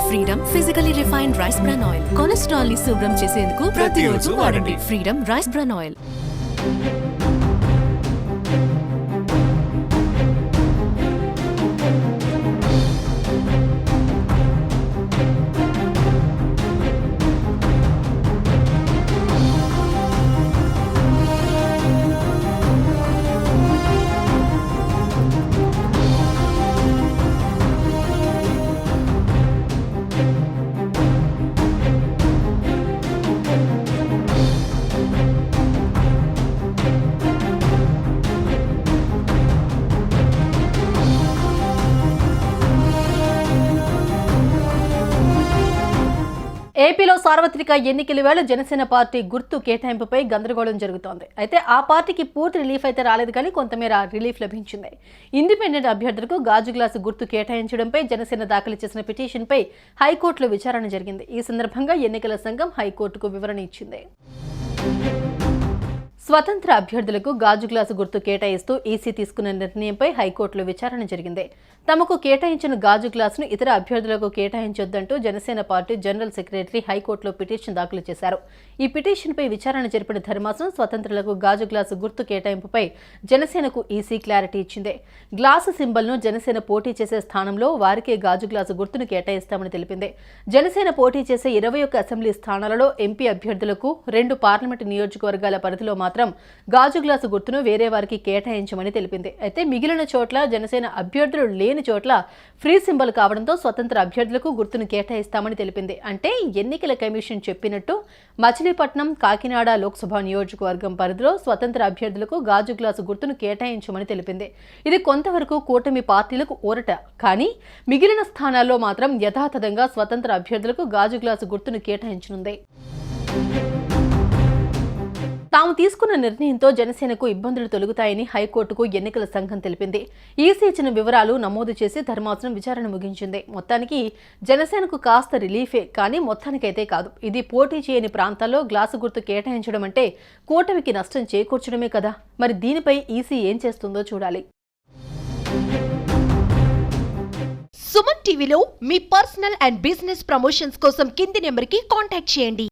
Freedom physically refined rice bran oil cholesterol ని శుభ్రం చేసేందుకు ప్రతిరోజు వాడండి. Freedom rice bran oil. ఏపీలో సార్వత్రిక ఎన్నికల వేళ జనసేన పార్టీ గుర్తు కేటాయింపుపై గందరగోళం జరుగుతోంది. అయితే ఆ పార్టీకి పూర్తి రిలీఫ్ అయితే రాలేదు, కానీ కొంతమేర రిలీఫ్ లభించింది. ఇండిపెండెంట్ అభ్యర్థులకు గాజు గ్లాసు గుర్తు కేటాయించడంపై జనసేన దాఖలు చేసిన పిటిషన్పై హైకోర్టులో విచారణ జరిగింది. ఈ సందర్భంగా ఎన్నికల సంఘం హైకోర్టుకు వివరణ ఇచ్చింది. స్వతంత్ర అభ్యర్థులకు గాజు గ్లాసు గుర్తు కేటాయిస్తూ ఈసీ తీసుకున్న నిర్ణయంపై హైకోర్టులో విచారణ జరిగింది. తమకు కేటాయించిన గాజు గ్లాసును ఇతర అభ్యర్థులకు కేటాయించొద్దంటూ జనసేన పార్టీ జనరల్ సెక్రటరీ హైకోర్టులో పిటిషన్ దాఖలు చేశారు. ఈ పిటిషన్పై విచారణ జరిపిన ధర్మాసనం స్వతంత్రులకు గాజు గ్లాసు గుర్తు కేటాయింపుపై జనసేనకు ఈసీ క్లారిటీ ఇచ్చింది. గ్లాసు సింబల్ను జనసేన పోటీ చేసే స్థానంలో వారికే గాజు గ్లాసు గుర్తును కేటాయిస్తామని తెలిపింది. జనసేన పోటీ చేసే 21 అసెంబ్లీ స్థానాలలో ఎంపీ అభ్యర్థులకు 2 పార్లమెంటు నియోజకవర్గాల పరిధిలో మాత్రం గాజు గ్లాసు గుర్తును వేరే వారికి కేటాయించమని తెలిపింది. అయితే మిగిలిన చోట్ల జనసేన అభ్యర్థులు లేని చోట్ల ఫ్రీ సింబల్ కావడంతో స్వతంత్ర అభ్యర్థులకు గుర్తును కేటాయిస్తామని తెలిపింది. అంటే ఎన్నికల కమిషన్ చెప్పినట్టు మచిలీపట్నం, కాకినాడ లోక్సభ నియోజకవర్గం పరిధిలో స్వతంత్ర అభ్యర్థులకు గాజు గ్లాసు గుర్తును కేటాయించమని తెలిపింది. ఇది కొంతవరకు కూటమి పార్టీలకు ఊరట, కానీ మిగిలిన స్థానాల్లో మాత్రం యథాతథంగా స్వతంత్ర అభ్యర్థులకు గాజు గ్లాసు గుర్తును కేటాయించనుంది. తాము తీసుకున్న నిర్ణయంతో జనసేనకు ఇబ్బందులు తొలగుతాయని హైకోర్టుకు ఎన్నికల సంఘం తెలిపింది. ఈసీ ఇచ్చిన వివరాలు నమోదు చేసి ధర్మాసనం విచారణ ముగించింది. మొత్తానికి జనసేనకు కాస్త రిలీఫే, కానీ మొత్తానికైతే కాదు. ఇది పోటీ చేయని ప్రాంతాల్లో గ్లాసు గుర్తు కేటాయించడం అంటే కూటమికి నష్టం చేకూర్చడమే కదా. మరి దీనిపై ఈసీ ఏం చేస్తుందో చూడాలి. సుమన్ టీవీలో మీ పర్సనల్ అండ్ బిజినెస్ ప్రమోషన్స్ కోసం కింది నెంబర్కి కాంటాక్ట్ చేయండి.